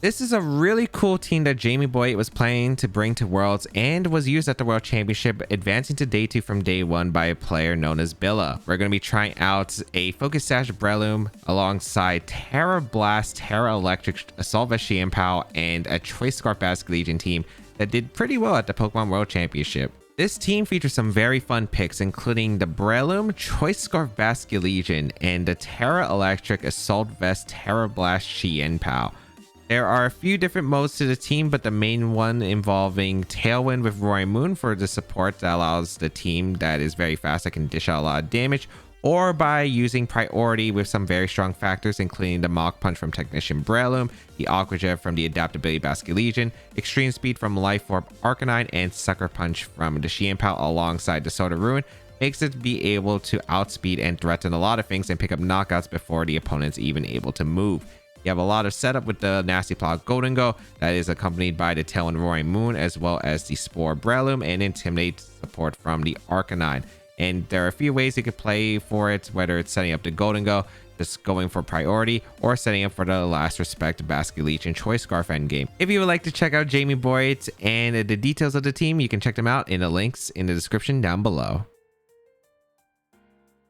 This is a really cool team that Jamie Boyt was playing to bring to Worlds and was used at the World Championship, advancing to Day 2 from Day 1 by a player known as Billa. We're going to be trying out a Focus Sash Breloom alongside Terra Blast, Terra Electric, Assault Vest Chien, and a Choice Scarf Basculegion team that did pretty well at the Pokemon World Championship. This team features some very fun picks, including the Breloom, Choice Scarf Basculegion, and the Terra Electric, Assault Vest, Terra Blast Chien. There are a few different modes to the team, but the main one involving Tailwind with Roy Moon for the support that allows the team that is very fast that can dish out a lot of damage, or by using Priority with some very strong factors, including the Mach Punch from Technician Breloom, the Aqua Jet from the Adaptability Basculegion, Extreme Speed from Life Orb Arcanine, and Sucker Punch from the Chien alongside the Soda Ruin makes it be able to outspeed and threaten a lot of things and pick up knockouts before the opponent's even able to move. You have a lot of setup with the Nasty Plow Golden Go that is accompanied by the Tailwind Roaring Moon, as well as the Spore Breloom and Intimidate support from the Arcanine. And there are a few ways you could play for it, whether it's setting up the Golden Go, just going for Priority, or setting up for the Last Respect Basculegion Choice Scarf endgame. If you would like to check out Jamie Boyt and the details of the team, you can check them out in the links in the description down below.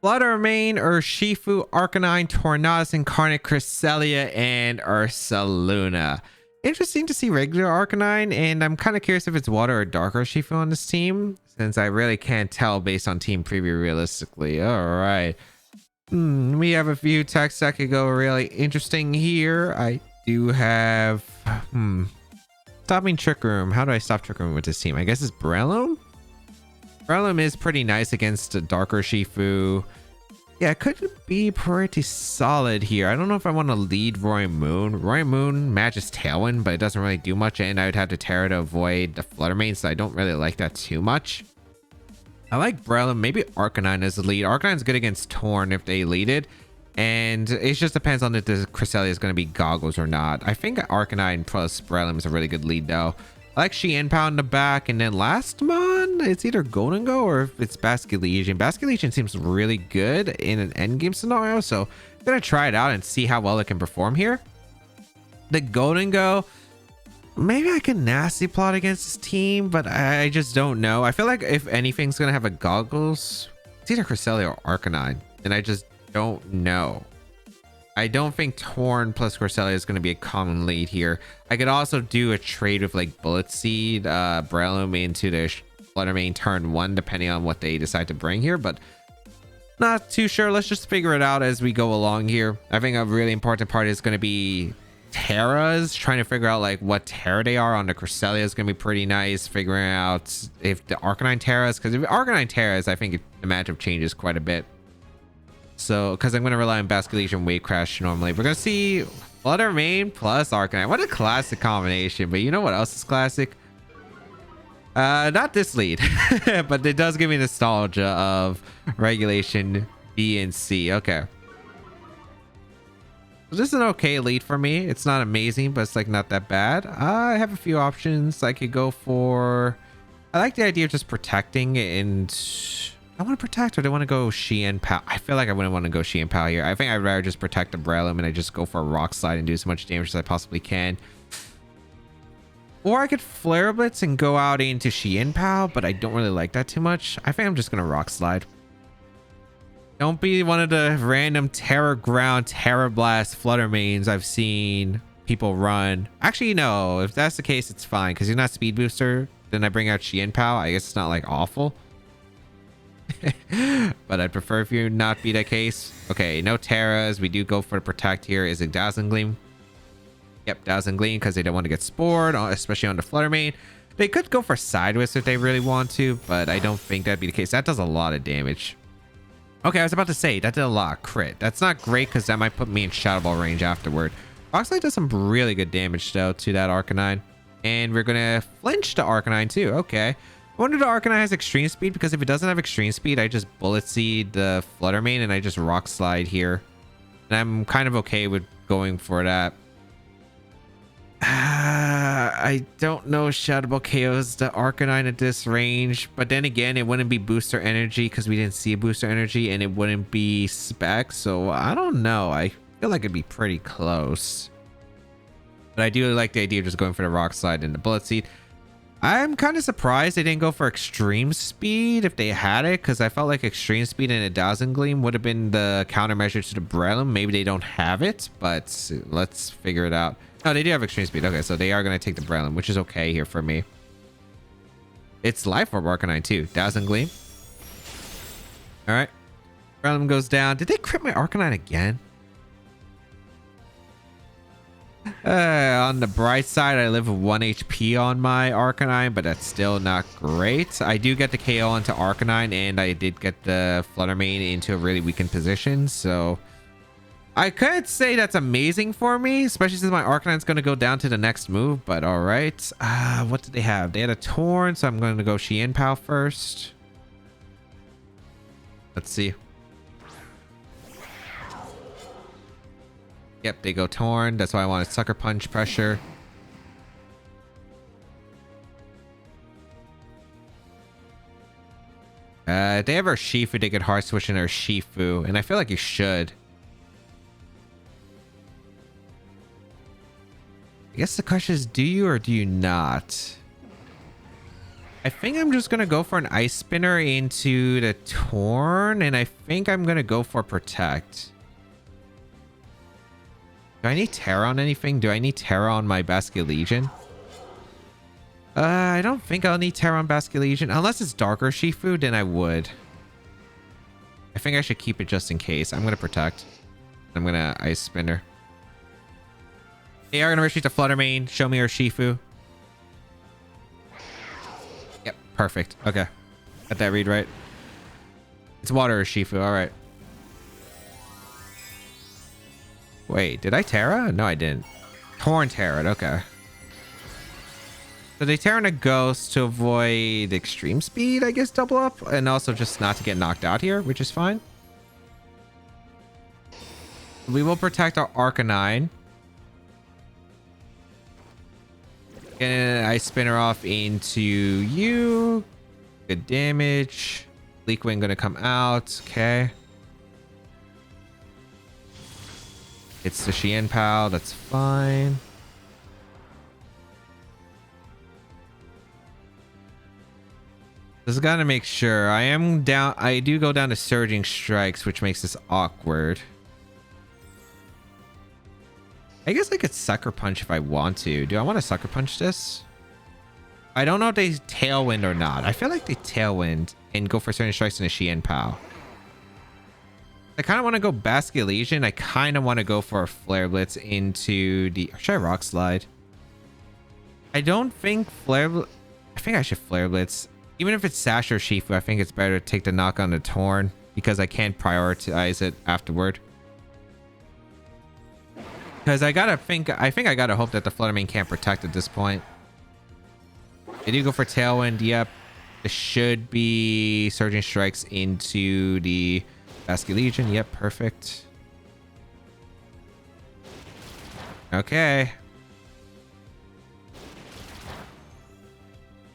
Fluttermane, Urshifu, Arcanine, Tornadus Incarnate, Cresselia, and Ursaluna. Interesting to see regular Arcanine, and I'm kind of curious if it's Water or Dark Urshifu on this team, since I really can't tell based on team preview realistically. Alright. We have a few texts that could go really interesting here. I do have... Stopping Trick Room. How do I stop Trick Room with this team? I guess it's Breloom? Breloom is pretty nice against Dark Urshifu. Yeah, it could be pretty solid here. I don't know if I want to lead Roy Moon. Roy Moon matches Tailwind, but it doesn't really do much, and I would have to Terra to avoid the Fluttermane, so I don't really like that too much. I like Breloom. Maybe Arcanine as the lead. Arcanine's good against Torn if they lead it, and it just depends on if the Cresselia is going to be Goggles or not. I think Arcanine plus Breloom is a really good lead, though. I like Chien in the back, and then last mon, it's either Golden Go or if it's Basculegion. Basculegion seems really good in an endgame scenario, so I'm gonna try it out and see how well it can perform here. The Golden Go, maybe I can Nasty Plot against this team, but I just don't know. I feel like if anything's gonna have a Goggles, it's either Cresselia or Arcanine, and I just don't know. I don't think Torn plus Cresselia is going to be a common lead here. I could also do a trade with like Bullet Seed, Breloom into the Fluttermane turn 1, depending on what they decide to bring here, but not too sure. Let's just figure it out as we go along here. I think a really important part is going to be Terras. Trying to figure out like what Terra they are on the Cresselia is going to be pretty nice. Figuring out if the Arcanine Terras, because if Arcanine Terras, I think the matchup changes quite a bit. So, because I'm going to rely on Basculegion Wave Crash normally. We're going to see Fluttermane plus Arcanine. What a classic combination. But you know what else is classic? Not this lead. But it does give me nostalgia of Regulation B and C. Okay. This is an okay lead for me. It's not amazing, but it's like not that bad. I have a few options. I could go for... I like the idea of just protecting and... I want to protect, or do I want to go Chien? I feel like I wouldn't want to go Chien here. I think I'd rather just protect the Breloom and I just go for a Rock Slide and do as much damage as I possibly can. Or I could Flare Blitz and go out into Chien, but I don't really like that too much. I think I'm just going to Rock Slide. Don't be one of the random Terra Ground, Terra Blast, Fluttermanes I've seen people run. Actually, no. If that's the case, it's fine, because you're not Speed Booster. Then I bring out Chien. I guess it's not like awful. But I'd prefer if you not be that case. Okay, no Terras. We do go for the Protect here. Is it Dazzling Gleam? Yep, Dazzling Gleam, because they don't want to get spored, especially on the Fluttermane. They could go for Sideways if they really want to, but I don't think that'd be the case. That does a lot of damage. Okay, I was about to say, that did a lot of crit. That's not great, because that might put me in Shadow Ball range afterward. Rockslide does some really good damage, though, to that Arcanine. And we're going to flinch the Arcanine, too. Okay. I wonder if the Arcanine has Extreme Speed, because if it doesn't have Extreme Speed, I just Bullet Seed the Fluttermane and I just Rock Slide here. And I'm kind of okay with going for that. I don't know Shadow Ball KOs the Arcanine at this range, but then again, it wouldn't be Booster Energy because we didn't see a Booster Energy, and it wouldn't be Spec, so I don't know. I feel like it'd be pretty close. But I do like the idea of just going for the Rock Slide and the Bullet Seed. I'm kind of surprised they didn't go for Extreme Speed if they had it, because I felt like Extreme Speed and a Dazzling Gleam would have been the countermeasure to the Breloom. Maybe they don't have it, but let's figure it out. Oh, they do have Extreme Speed. Okay, so they are going to take the Breloom, which is okay here for me. It's Life Orb Arcanine too. Dazzling Gleam. All right. Breloom goes down. Did they crit my Arcanine again? On the bright side, I live with 1 HP on my Arcanine, but that's still not great. I do get the KO onto Arcanine, and I did get the Flutter Mane into a really weakened position, so I could say that's amazing for me, especially since my Arcanine's going to go down to the next move, but all right. What did they have? They had a Torn, so I'm going to go Chien Pal first. Let's see. Yep, they go Torn. That's why I wanted Sucker Punch pressure. If they have our Shifu, they could hard switch in our Shifu, and I feel like you should. I guess the question is, do you or do you not? I think I'm just going to go for an Ice Spinner into the Torn, and I think I'm going to go for Protect. Do I need Terra on anything? Do I need Terra on my Basculegion? I don't think I'll need Terra on Basculegion. Unless it's Darker Shifu, then I would. I think I should keep it just in case. I'm going to Protect. I'm going to Ice Spinner. They are going to retreat to Flutter Mane. Show me our Shifu. Yep, perfect. Okay. Got that read right. It's Water or Shifu. All right. Wait, did I Terra? No, I didn't. Torn Terra. Okay. So they Terra a Ghost to avoid Extreme Speed, I guess, double up. And also just not to get knocked out here, which is fine. We will protect our Arcanine. And I spin her off into you. Good damage. Leak Wing gonna come out. Okay. It's the Chien Pal. That's fine. Just gotta make sure. I am down. I do go down to Surging Strikes, which makes this awkward. I guess I could Sucker Punch if I want to. Do I want to Sucker Punch this? I don't know if they Tailwind or not. I feel like they Tailwind and go for Surging Strikes in a Chien Pal. I kind of want to go Basculegion. I kind of want to go for a Flare Blitz into the... Should I Rock Slide? I don't think Flare... I think I should Flare Blitz. Even if it's Sash or Shifu, I think it's better to take the knock on the Torn because I can't prioritize it afterward. Because I gotta think... I think I gotta hope that the Flutter Mane can't protect at this point. They do go for Tailwind. Yep. This should be Surging Strikes into the... Basculegion, yep, perfect. Okay.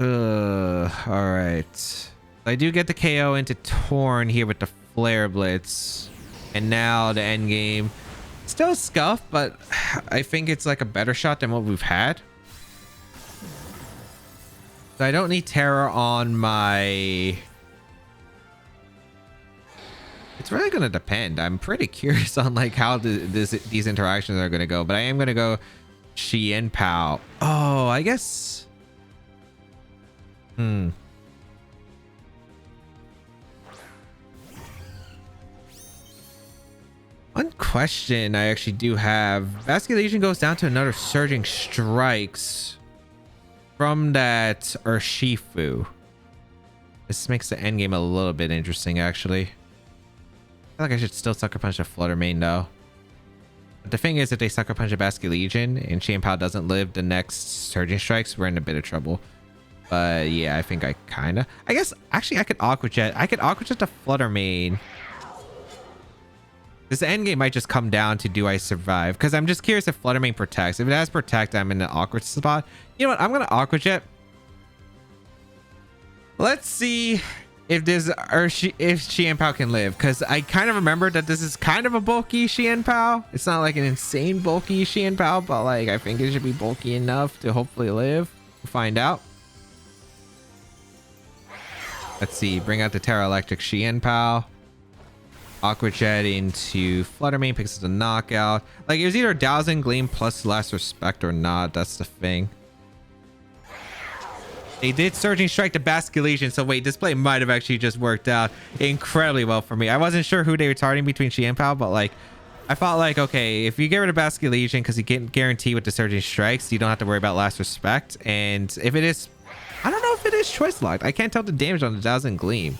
Alright. I do get the KO into Torn here with the Flare Blitz. And now the end game. Still Scuff, but I think it's like a better shot than what we've had. So I don't need Terror on my... It's really going to depend. I'm pretty curious on like how these interactions are going to go, but I am going to go Chien Pal. Oh, I guess. One question I actually do have. Basculegion goes down to another Surging Strikes from that Urshifu. This makes the end game a little bit interesting, actually. I feel like I should still Sucker Punch a Flutter Mane though. But the thing is, if they Sucker Punch a Basculegion and Chien Pal doesn't live the next Surging Strikes, we're in a bit of trouble. But yeah, I think I kind of... I guess, actually, I could Aqua Jet. I could Aqua Jet the Flutter Mane. This end game might just come down to do I survive? Because I'm just curious if Flutter Mane protects. If it has Protect, I'm in an awkward spot. You know what? I'm going to Aqua Jet. Let's see if this or if Chien Pao can live, because I kind of remember that this is kind of a bulky Chien Pao. It's not like an insane bulky Chien Pao, but like I think it should be bulky enough to hopefully live. We'll find out. Let's see, bring out the Terra Electric Chien Pao. Aqua Jet into Flutter Mane, picks up the knockout. Like it was either Dowsing Gleam plus Last Respect or not. That's the thing. They did Surging Strike to Basculegion, so wait, this play might have actually just worked out incredibly well for me. I wasn't sure who they were targeting between Chien Pao, but like I thought like, okay, if you get rid of Basculegion because you can guarantee with the Surging Strikes, you don't have to worry about Last Respect. And if it is, I don't know if it is choice locked. I can't tell the damage on the Dowsing Gleam.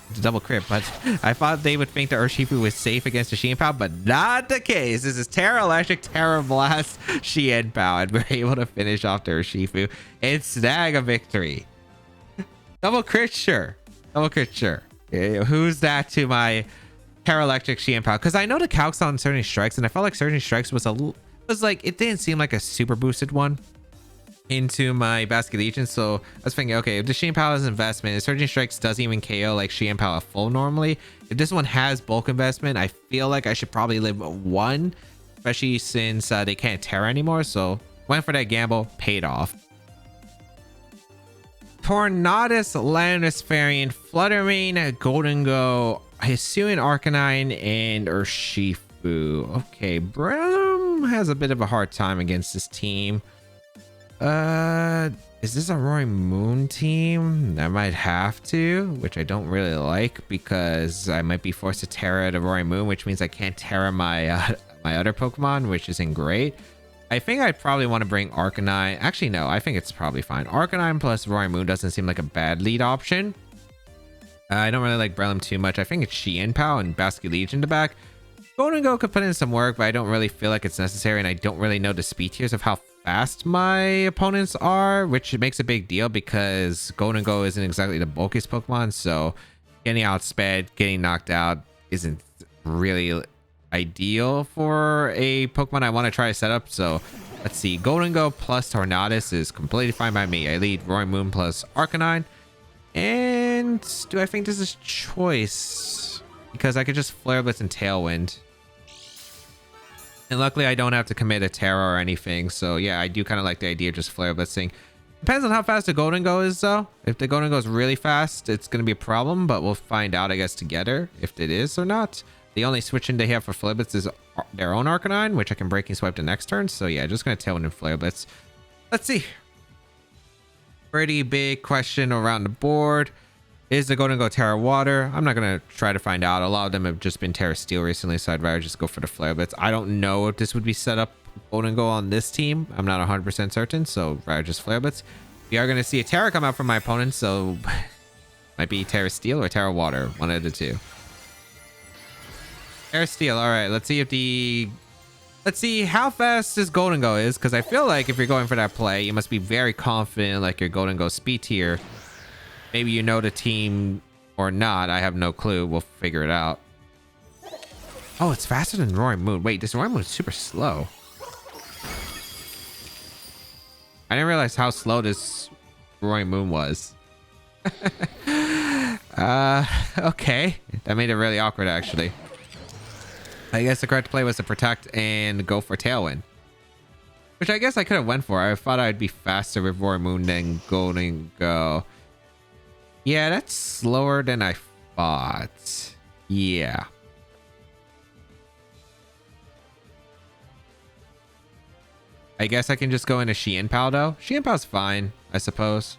It's a double crit, but I thought they would think the Urshifu was safe against the Chien Pao, but not the case. This is Terra Electric, Terra Blast, Chien Pao, and we're able to finish off the Urshifu and snag a victory. Double crit, sure. Double crit, sure. Who's that to my Terra Electric Chien Pao? Because I know the calcs on Surging Strikes, and I felt like Surging Strikes was like, it didn't seem like a super boosted one into my Basculegion, so I was thinking, okay, if the Chien Pao has investment, if Surging Strikes doesn't even KO like Chien Pao at full normally, if this one has bulk investment, I feel like I should probably live one, especially since they can't Terra anymore. So went for that gamble, paid off. Tornadus, Landis Variant, Flutter Mane, Golden Go, Hisuian Arcanine, and Urshifu. Okay, Breloom has a bit of a hard time against this team. Is this a Roaring Moon team? I might have to, which I don't really like because I might be forced to Terra the Roaring Moon, which means I can't Terra my my other Pokemon, which isn't great. I think I'd probably want to bring Arcanine. Actually, no, I think it's probably fine. Arcanine plus Roaring Moon doesn't seem like a bad lead option. I don't really like Breloom too much. I think it's Chien Pao and Basculegion to back. Golden Go could put in some work, but I don't really feel like it's necessary, and I don't really know the speed tiers of how fast my opponents are, which makes a big deal because Golden Go isn't exactly the bulkiest Pokemon, so getting outsped, getting knocked out isn't really ideal for a Pokemon I want to try to set up. So let's see, Golden Go plus Tornadus is completely fine by me. I lead Roaring Moon plus Arcanine, and do I think this is choice? Because I could just Flare Blitz and Tailwind. And luckily, I don't have to commit a Terra or anything. So yeah, I do kind of like the idea of just Flare Blitzing. Depends on how fast the Golden Go is, though. If the Golden Go is really fast, it's going to be a problem. But we'll find out, I guess, together if it is or not. The only switch-in they have for Flare Blitz is their own Arcanine, which I can Breaking Swipe the next turn. So yeah, just going to Tailwind and Flare Blitz. Let's see. Pretty big question around the board. Is the Golden Go Terra Water? I'm not going to try to find out. A lot of them have just been Terra Steel recently, so I'd rather just go for the Flare Blitz. I don't know if this would be set up Golden Go on this team. I'm not 100% certain, so rather just Flare Blitz. We are going to see a Terra come out from my opponent, so might be Terra Steel or Terra Water. One of the two. Terra Steel. All right, let's see if the... Let's see how fast this Golden Go is, because I feel like if you're going for that play, you must be very confident, like your Golden Go speed tier. Maybe you know the team or not. I have no clue. We'll figure it out. Oh, it's faster than Roaring Moon. Wait, this Roaring Moon is super slow. I didn't realize how slow this Roaring Moon was. Okay. That made it really awkward, actually. I guess the correct play was to protect and go for Tailwind, which I guess I could have went for. I thought I'd be faster with Roaring Moon than Golden Go. Yeah, that's slower than I thought. Yeah. I guess I can just go into Chien Pao, though. Chien Pao's fine, I suppose.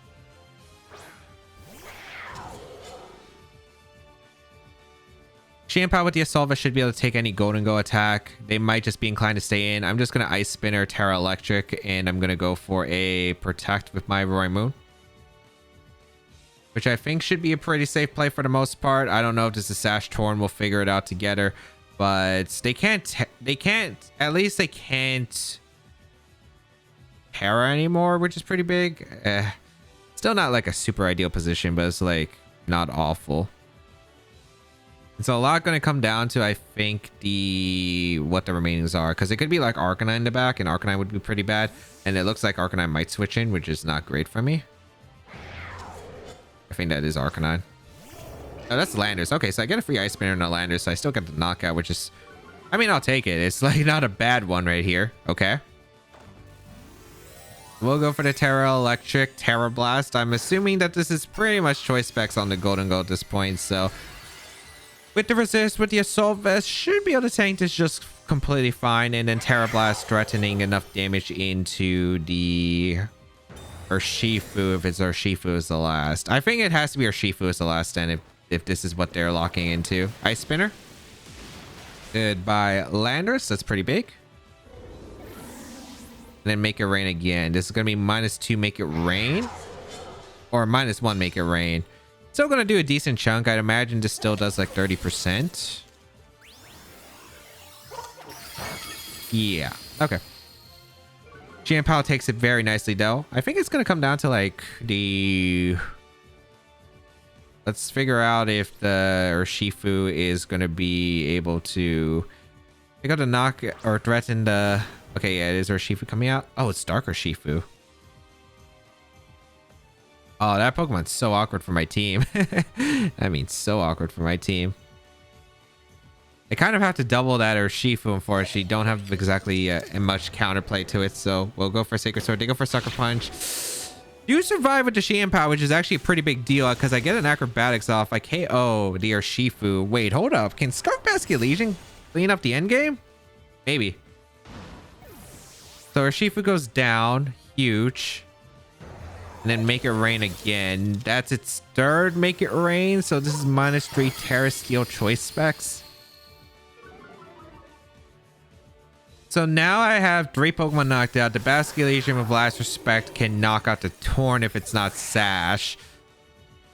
Chien Pao with the Assault should be able to take any Golden Go attack. They might just be inclined to stay in. I'm just going to Ice Spinner, Terra Electric, and I'm going to go for a Protect with my Roaring Moon, which I think should be a pretty safe play for the most part. I don't know if this is Sash Torn. We'll figure it out together. But they can't, at least they can't Terra anymore, which is pretty big. Still not like a super ideal position, but it's like not awful. And so a lot going to come down to, I think, what the remainings are. Because it could be like Arcanine in the back, and Arcanine would be pretty bad. And it looks like Arcanine might switch in, which is not great for me. I think that is Arcanine. Oh, that's Landers. Okay, so I get a free Ice Spinner and a Landers, so I still get the knockout, which is... I mean, I'll take it. It's like not a bad one right here. Okay. We'll go for the Terra Electric, Terra Blast. I'm assuming that this is pretty much choice specs on the Golden Go at this point, so... With the Resist, with the Assault Vest, should be able to tank this just completely fine. And then Terra Blast threatening enough damage into the... Urshifu, if it's Urshifu is the last. I think it has to be Urshifu is the last then if this is what they're locking into. Ice Spinner. Goodbye, Landers. That's pretty big. And then Make It Rain again. This is going to be -2 Make It Rain. Or -1 Make It Rain. Still going to do a decent chunk. I'd imagine this still does like 30%. Yeah. Okay. Chien takes it very nicely though. I think it's going to come down to like the... Let's figure out if the Urshifu is going to be able to... I got to knock or threaten the... Okay, yeah, is Urshifu coming out? Oh, it's Dark Urshifu. Oh, that Pokemon's so awkward for my team. I mean, so awkward for my team. I kind of have to double that Urshifu, unfortunately. Don't have exactly much counterplay to it, so we'll go for Sacred Sword. They go for Sucker Punch. You survive with the Chien, which is actually a pretty big deal because I get an Acrobatics off. I KO the Urshifu. Wait, hold up. Can Scarf Basculegion clean up the end game? Maybe. So Urshifu goes down. Huge. And then Make It Rain again. That's its third Make It Rain. So this is -3 Terra Steel choice specs. So now I have 3 Pokemon knocked out. The Basculegion, with last respect, can knock out the Torn if it's not Sash.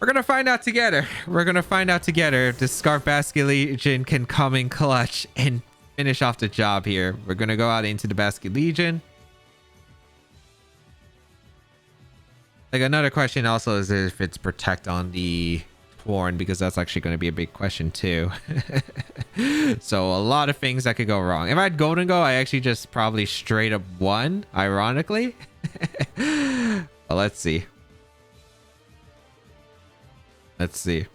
We're going to find out together. We're going to find out together if the Scarf Basculegion can come in clutch and finish off the job here. We're going to go out into the Basculegion. Like, another question also is if it's Protect on the Torn, because that's actually going to be a big question too. So a lot of things that could go wrong. If I had Golden Go, I actually just probably straight up won, ironically. Well, let's see. Let's see.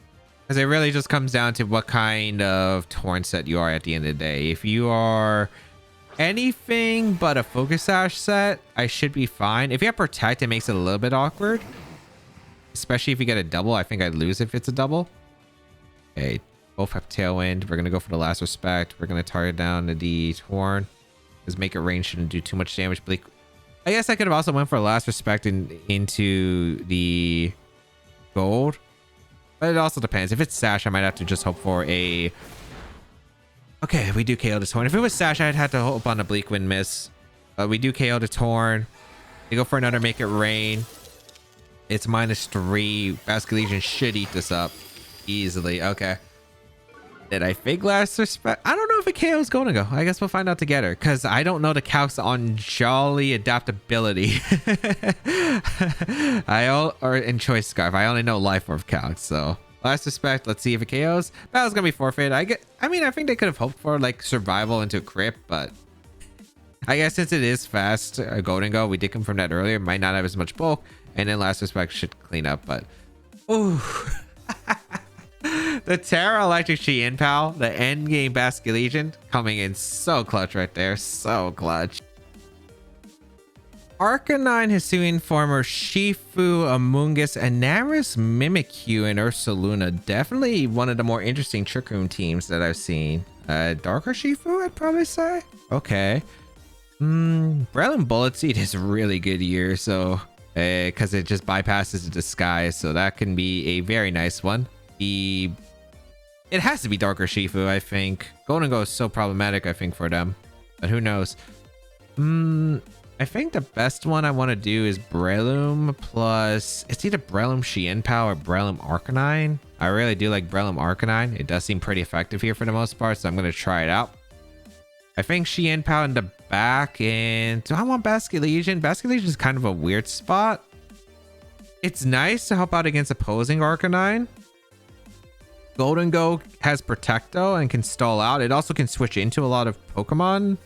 Because it really just comes down to what kind of Torn set you are at the end of the day. If you are anything but a Focus Sash set, I should be fine. If you have Protect, it makes it a little bit awkward. Especially if you get a double. I think I'd lose if it's a double. Okay, both have Tailwind. We're going to go for the Last Respect. We're going to target down the Torn. Because Make It Rain shouldn't do too much damage. Bleak. I guess I could have also went for Last Respect into the Gold. But it also depends. If it's Sash, I might have to just hope for a... Okay, we do KO the Torn. If it was Sash, I'd have to hope on a Bleak Wind miss. But we do KO the Torn. They go for another Make It Rain. It's -3. Basculegion should eat this up easily. Okay. Did I fake Last Respect? I don't know if a KO is going to go. I guess we'll find out together because I don't know the calcs on Jolly Adaptability. Or in Choice Scarf. I only know Life Orb calcs. So Last Respect. Let's see if it KOs. Battle's gonna be forfeit. I mean, I think they could have hoped for like survival into Crypt, but I guess since it is fast, Golden Go, we did confirm that earlier. Might not have as much bulk. And then Last Respect should clean up, but... Ooh. The Terra Electric Chien, the end game Basculegion, coming in so clutch right there. So clutch. Arcanine, Hisuian Former, Shifu, Amoonguss, Anaris, Mimikyu, and Ursaluna. Definitely one of the more interesting Trick Room teams that I've seen. Darker Shifu, I'd probably say. Okay. Breloom Bullet Seed is a really good year, so... because it just bypasses the disguise, so that can be a very nice one. It has to be Darker Shifu, I think. Golden Go is so problematic, I think, for them, but who knows. I think the best one I want to do is Breloom plus... It's either Breloom Chien or Breloom Arcanine. I really do like Breloom Arcanine. It does seem pretty effective here for the most part, so I'm going to try it out. I think Chien in the back, and do I want Basculegion? Basculegion is kind of a weird spot. It's nice to help out against opposing Arcanine. Golden Go has Protecto and can stall out. It also can switch into a lot of Pokemon.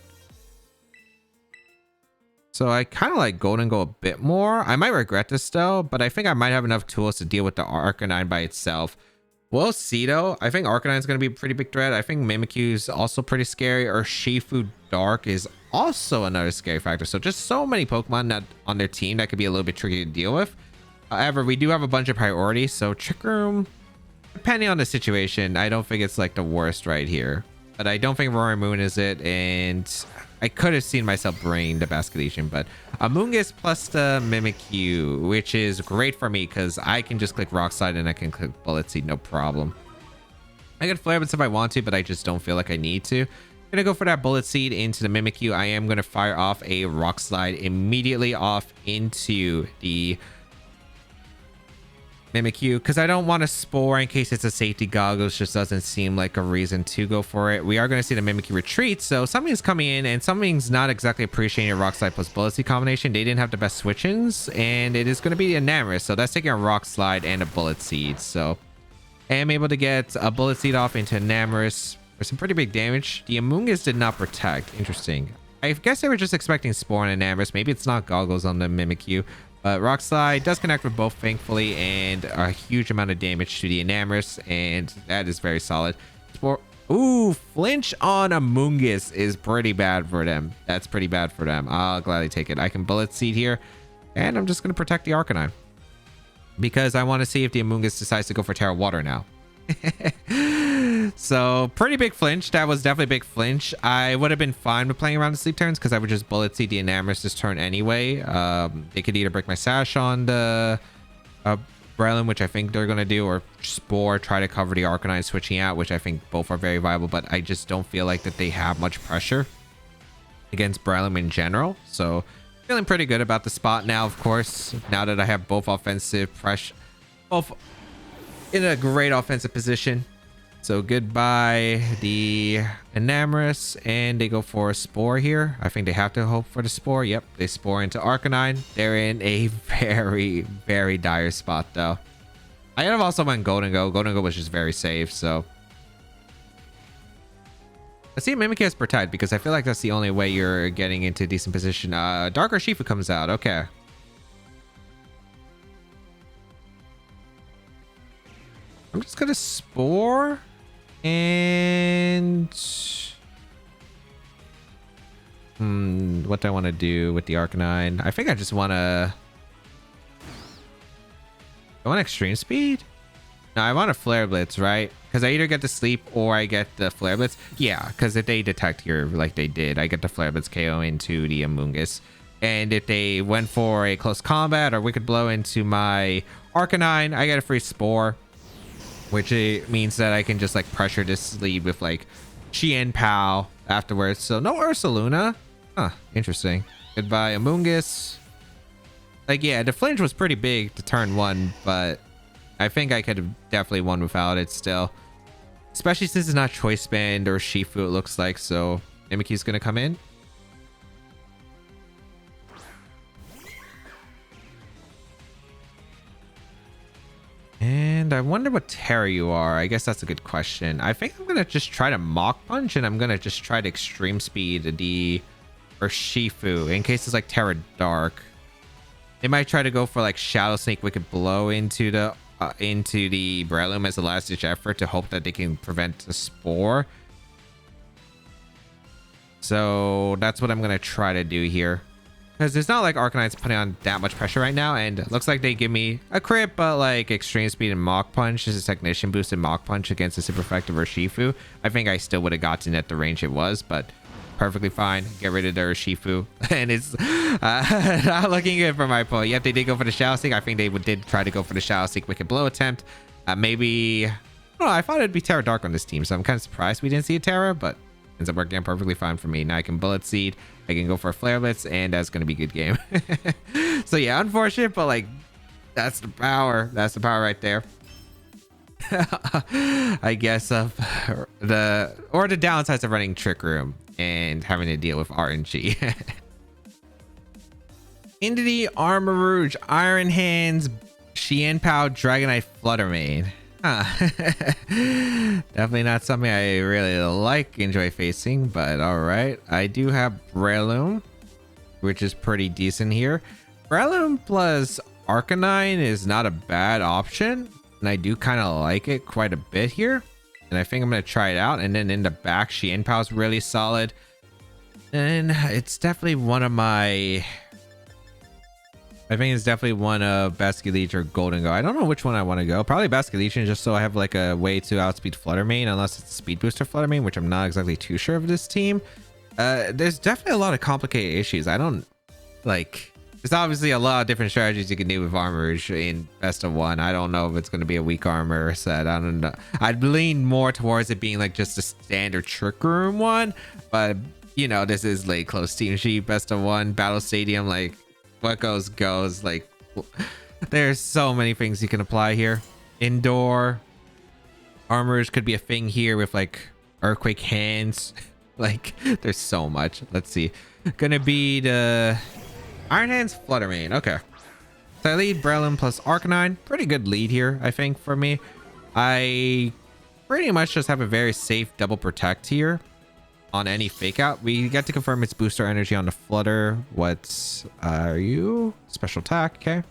So I kind of like Golden Go a bit more. I might regret this though, but I think I might have enough tools to deal with the Arcanine by itself. We'll see though. I think Arcanine's going to be a pretty big threat. I think Mimikyu's also pretty scary. Or Shifu Dark is also another scary factor. So just so many Pokemon that on their team that could be a little bit tricky to deal with. However, we do have a bunch of priorities. So Trick Room, depending on the situation, I don't think it's like the worst right here. But I don't think Roaring Moon is it. And I could have seen myself bring the Basculegion, but Amoonguss plus the Mimikyu, which is great for me because I can just click Rock Slide and I can click Bullet Seed, no problem. I can Flare Blitz if I want to, but I just don't feel like I need to. I'm gonna go for that Bullet Seed into the Mimikyu. I am gonna fire off a Rock Slide immediately off into the Mimikyu because I don't want to Spore in case it's a safety goggles. Just doesn't seem like a reason to go for it. We are going to see the Mimikyu retreat, so something's coming in and something's not exactly appreciating a Rock Slide plus Bullet Seed combination. They didn't have the best switch-ins, and it is going to be a Namorous, so that's taking a Rock Slide and a Bullet Seed. So I am able to get a Bullet Seed off into Namorous for some pretty big damage. The Amoonguss did not protect. Interesting. I guess they were just expecting Spore and a Namorous. Maybe it's not goggles on the Mimikyu. But Rock Slide does connect with both, thankfully, and a huge amount of damage to the Enamorous, and that is very solid. Ooh, flinch on Amoonguss is pretty bad for them. That's pretty bad for them. I'll gladly take it. I can Bullet Seed here, and I'm just going to protect the Arcanine because I want to see if the Amoonguss decides to go for Terra Water now. So pretty big flinch. That was definitely a big flinch. I would have been fine with playing around the sleep turns because I would just Bullet Seed the Enamorous this turn anyway. They could either break my sash on the Breloom, which I think they're going to do, or Spore, try to cover the Arcanine switching out, which I think both are very viable, but I just don't feel like that they have much pressure against Breloom in general. So feeling pretty good about the spot now, of course, now that I have both offensive pressure, both in a great offensive position. So goodbye the Enamorous, and they go for a Spore here. I think they have to hope for the Spore. Yep, they Spore into Arcanine. They're in a very, very dire spot though. I could have also went Golden Go. Golden Go was just very safe, so. Let's see if Mimikyu has Protect, because I feel like that's the only way you're getting into a decent position. Dark Urshifu comes out. Okay. I'm just gonna Spore. And what do I want to do with the Arcanine? I think I just want to. I want Extreme Speed. No, I want a Flare Blitz, right? Because I either get the Sleep or I get the Flare Blitz. Yeah, because if they detect here like they did, I get the Flare Blitz KO into the Amoonguss. And if they went for a close combat or Wicked Blow into my Arcanine, I get a free Spore. Which it means that I can just like pressure this lead with like Chien Pow afterwards. So no Ursaluna. Huh, interesting. Goodbye Amoonguss. Like, yeah, the flinch was pretty big to turn one, but I think I could have definitely won without it still. Especially since it's not Choice Band or Shifu, it looks like. So Mimikyu's gonna come in. And I wonder what Terra you are. I guess that's a good question. I think I'm going to just try to Mach Punch, and I'm going to just try to Extreme Speed the Urshifu in case it's like Terra Dark. They might try to go for like Shadow Snake Wicked Blow into the Breloom as a last ditch effort to hope that they can prevent the Spore. So that's what I'm going to try to do here. Because it's not like Arcanine's putting on that much pressure right now, and it looks like they give me a crit, but like Extreme Speed and Mach Punch. This is Technician boosted Mach Punch against a super effective Urshifu. I think I still would have gotten at the range it was, but perfectly fine. Get rid of the Urshifu. And it's not looking good for my opponent. Yep, they did go for the Shadow Sneak. I think they did try to go for the Shadow Sneak Wicked Blow attempt. Maybe, I don't know, I thought it'd be Terra Dark on this team, so I'm kind of surprised we didn't see a Terra, but ends up working out perfectly fine for me. Now I can Bullet Seed, I can go for a Flare Blitz, and that's going to be a good game. So yeah, unfortunate, but like, that's the power. That's the power right there. I guess of the downsides of running Trick Room and having to deal with RNG. Into the Armor Rouge, Iron Hands, Chien Pow, Dragonite, Fluttermane. Definitely not something I really enjoy facing, but all right. I do have Breloom, which is pretty decent here. Breloom plus Arcanine is not a bad option. And I do kind of like it quite a bit here. And I think I'm going to try it out. And then in the back, Chien is really solid. And it's definitely one of my... I think it's definitely one of Basculegion or Golden Go. I don't know which one I want to go. Probably Basculegion, just so I have like a way to outspeed Flutter Mane, unless it's a speed booster Flutter Mane, which I'm not exactly too sure of this team. There's definitely a lot of complicated issues. I don't like... There's obviously a lot of different strategies you can do with Armor in best of one. I don't know if it's going to be a weak armor set. I don't know. I'd lean more towards it being like just a standard Trick Room one, but you know, this is like close Team Sheet best of one Battle Stadium. Like what goes. Like there's so many things you can apply here. Indoor armors could be a thing here with like Earthquake Hands. Like there's so much. Let's see. Gonna be the Iron Hands Flutter Mane. Okay. So I lead Breloom plus Arcanine. Pretty good lead here, I think, for me. I pretty much just have a very safe double protect here on any fake out. We get to confirm its booster energy on the Flutter. What are you? Special attack. Okay.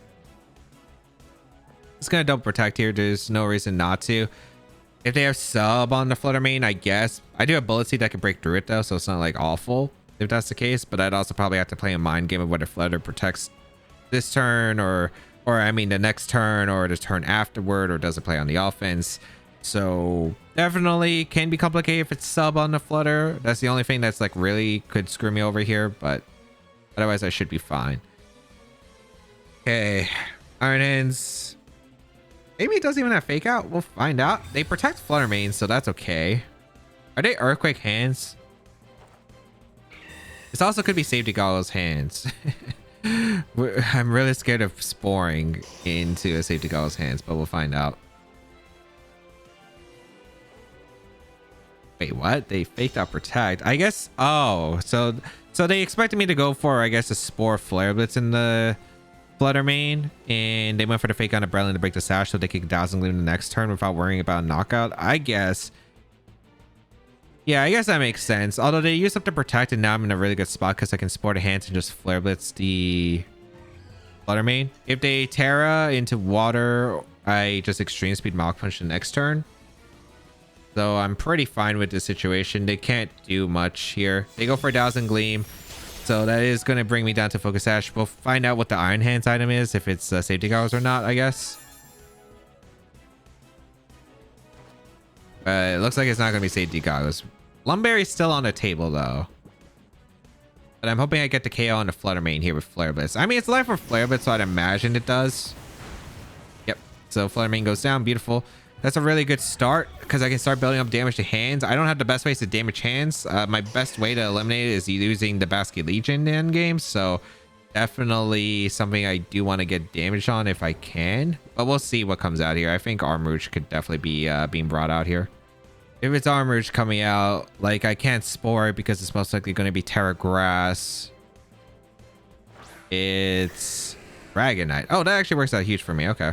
It's going to double protect here. There's no reason not to. If they have sub on the Flutter Mane, I guess. I do have Bullet Seed that can break through it, though, so it's not like awful if that's the case, but I'd also probably have to play a mind game of whether Flutter protects this turn or I mean the next turn or the turn afterward, or does it play on the offense. So definitely can be complicated if it's sub on the Flutter. That's the only thing that's like really could screw me over here, but otherwise I should be fine. Okay, Iron Hands. Maybe it doesn't even have fake out. We'll find out. They protect Flutter Mane, so that's okay. Are they Earthquake Hands? This also could be Safety Goggles Hands. I'm really scared of sporing into a Safety Goggles Hands, but we'll find out. Wait, what? They faked out Protect. I guess. Oh, so they expected me to go for, I guess, a Spore Flare Blitz in the Flutter Mane, and they went for the fake on a Breloom to break the Sash so they could Dazzling Gleam the next turn without worrying about a knockout. I guess. Yeah, I guess that makes sense. Although they used up the Protect, and now I'm in a really good spot because I can Sport a Hands and just Flare Blitz the Flutter Mane. If they Terra into Water, I just Extreme Speed Mach Punch the next turn. So I'm pretty fine with this situation. They can't do much here. They go for a Dazzling Gleam. So that is going to bring me down to Focus Sash. We'll find out what the Iron Hands item is, if it's Safety Goggles or not, I guess. It looks like it's not going to be Safety Goggles. Lumberry's still on the table, though. But I'm hoping I get the KO on the Flutter Mane here with Flare Blitz. I mean, it's life for Flare Blitz, so I'd imagine it does. Yep. So Flutter Mane goes down. Beautiful. That's a really good start because I can start building up damage to hands. I don't have the best ways to damage hands. My best way to eliminate it is using the Basculegion end game. So definitely something I do want to get damage on if I can. But we'll see what comes out here. I think Armrouge could definitely be being brought out here. If it's Armrouge coming out, like I can't Spore it because it's most likely going to be Terra Grass. It's Dragonite. Oh, that actually works out huge for me. Okay.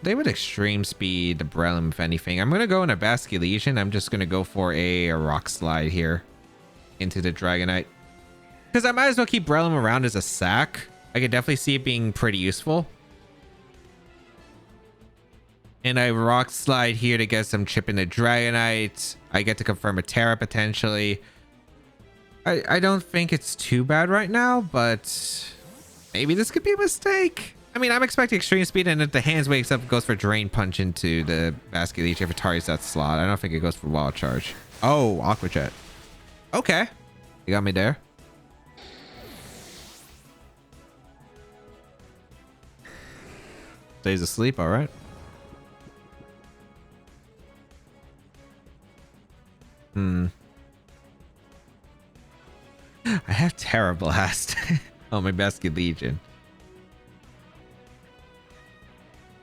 They would Extreme Speed the Breloom if anything. I'm going to go in a Basculegion. I'm just going to go for a Rock Slide here into the Dragonite. Because I might as well keep Breloom around as a sack. I could definitely see it being pretty useful. And I Rock Slide here to get some chip in the Dragonite. I get to confirm a Terra potentially. I don't think it's too bad right now, but maybe this could be a mistake. I mean, I'm expecting Extreme Speed, and if the hands wakes up, it goes for Drain Punch into the Basculegion if it targets that slot. I don't think it goes for Wild Charge. Oh, Aqua Jet. Okay. You got me there. Stays asleep, all right. I have Terra Blast. Oh, my Basculegion.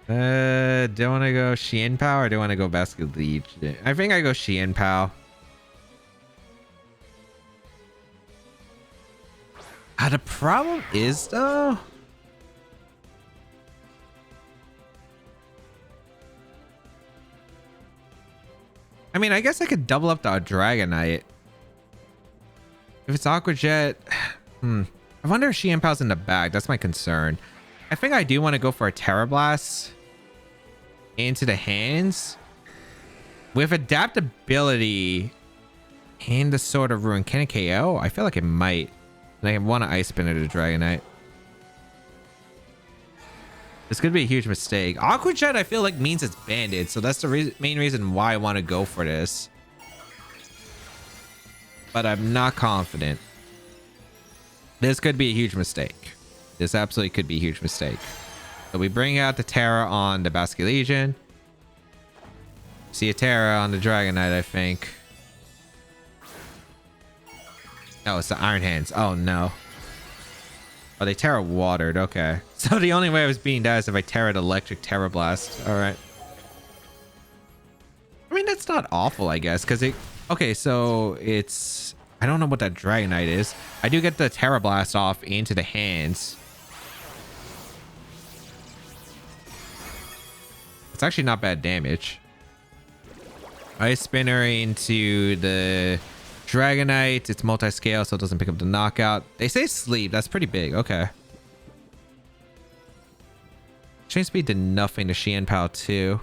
Do I want to go Chien or do I want to go Basculegion? I think I go Chien. The problem is though, I mean, I guess I could double up the Dragonite. If it's Aqua Jet, I wonder if Chien in the bag. That's my concern. I think I do want to go for a Terra Blast into the hands. With adaptability and the Sword of Ruin, can it KO? I feel like it might. And I want to Ice Spinner to Dragonite. This could be a huge mistake. Aqua Jet, I feel like means it's banded, so that's the main reason why I want to go for this. But I'm not confident. This could be a huge mistake. This absolutely could be a huge mistake. So we bring out the Terra on the Basculegion. See a Terra on the Dragonite, I think. No, it's the Iron Hands. Oh, no. Oh, they Terra watered. Okay. So the only way I was being that is if I Terra'd Electric Terra Blast. All right. I mean, that's not awful, I guess, because it... Okay, so it's... I don't know what that Dragonite is. I do get the Terra Blast off into the hands. It's actually not bad damage. Ice Spinner into the Dragonite. It's multi-scale, so it doesn't pick up the knockout. They say sleep. That's pretty big. Okay. Chain Speed did nothing to Chien Pao too.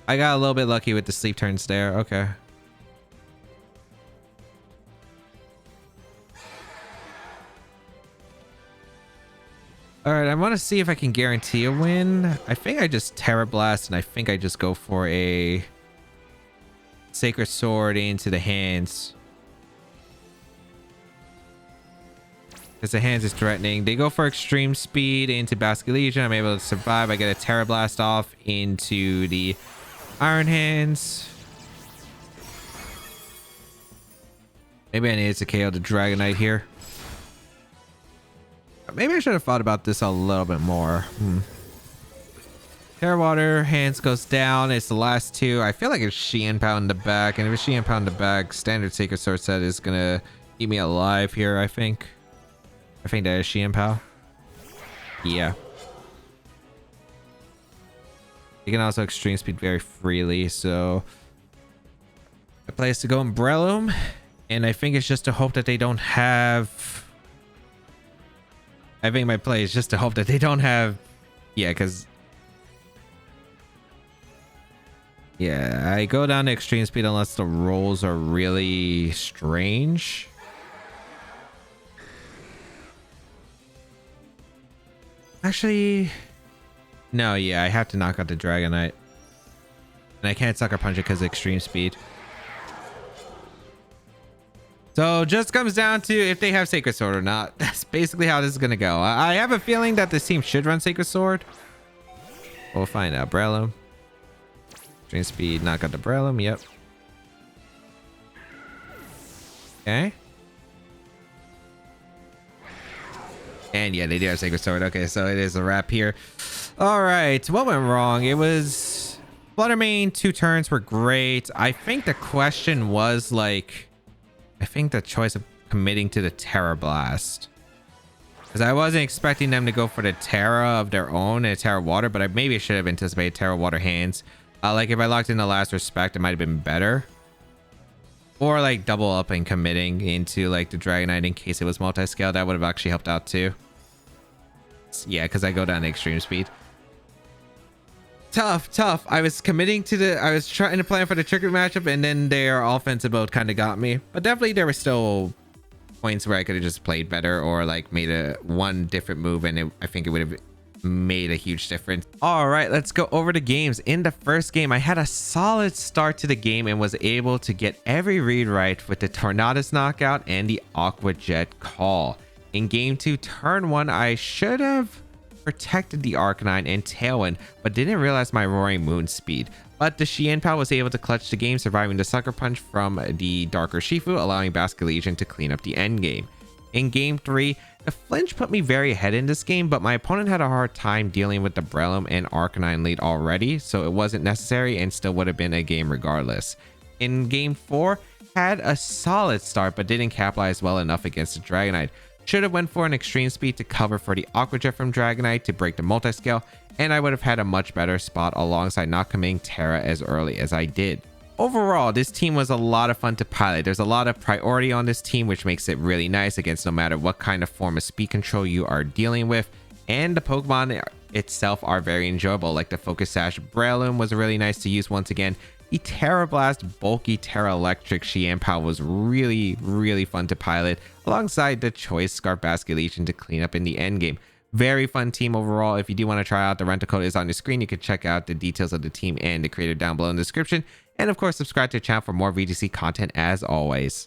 I got a little bit lucky with the sleep turns there. Okay. All right, I want to see if I can guarantee a win. I think I just Terra Blast, and I think I just go for a Sacred Sword into the hands. Because the hands is threatening. They go for Extreme Speed into Basculegion. I'm able to survive. I get a Terra Blast off into the Iron Hands. Maybe I needed to KO the Dragonite here. Maybe I should have thought about this a little bit more. Terra Water, hands goes down. It's the last two. I feel like it's Chien Pao in the back. And if it's Chien Pao in the back, standard Sacred Sword set is going to keep me alive here, I think. I think that is Chien Pao. Yeah. You can also Extreme Speed very freely, so... I play is to go in Breloom. And I think it's just to hope that they don't have... I think my play is just to hope that they don't have... Yeah, because... Yeah, I go down to Extreme Speed unless the rolls are really strange. Actually... No, yeah, I have to knock out the Dragonite. And I can't Sucker Punch it because of Extreme Speed. So just comes down to if they have Sacred Sword or not. That's basically how this is going to go. I have a feeling that this team should run Sacred Sword. We'll find out. Breloom. Extreme Speed, knock out the Breloom. Yep. Okay. And yeah, they do have Sacred Sword. Okay, so it is a wrap here. All right. What went wrong? It was... Fluttermane, 2 turns were great. I think the question was like... I think the choice of committing to the Terra Blast. Because I wasn't expecting them to go for the Terra of their own and Terra Water, but I maybe should have anticipated Terra Water hands. Like if I locked in the Last Respect, it might have been better. Or like double up and committing into like the Dragonite in case it was multi-scale. That would have actually helped out too. Yeah, because I go down to Extreme Speed. Tough. I was committing to the... I was trying to plan for the Tricky matchup, and then their offensive mode kind of got me. But definitely there were still points where I could have just played better or like made one different move, and I think it would have made a huge difference. All right, let's go over the games. In the first game, I had a solid start to the game and was able to get every read right with the Tornadus knockout and the Aqua Jet call. In game 2, turn 1, I should have protected the Arcanine and Tailwind, but didn't realize my Roaring Moon speed. But the Chien Pao was able to clutch the game, surviving the Sucker Punch from the Darker Shifu, allowing Basculegion to clean up the end game. In game 3, the flinch put me very ahead in this game, but my opponent had a hard time dealing with the Breloom and Arcanine lead already, so it wasn't necessary and still would have been a game regardless. In game 4, had a solid start, but didn't capitalize well enough against the Dragonite. Should have went for an Extreme Speed to cover for the Aqua Jet from Dragonite to break the multi-scale, and I would have had a much better spot alongside not committing Terra as early as I did. Overall, this team was a lot of fun to pilot. There's a lot of priority on this team, which makes it really nice against no matter what kind of form of speed control you are dealing with. and the Pokemon itself are very enjoyable. Like the Focus Sash Breloom was really nice to use once again. The Terra Blast bulky Terra Electric Chien was really fun to pilot, alongside the Choice Scarf Basculegion to clean up in the end game. Very fun team overall. If you do want to try out, the rental code is on the screen. You can check out the details of the team and the creator down below in the description. And of course, subscribe to the channel for more VGC content as always.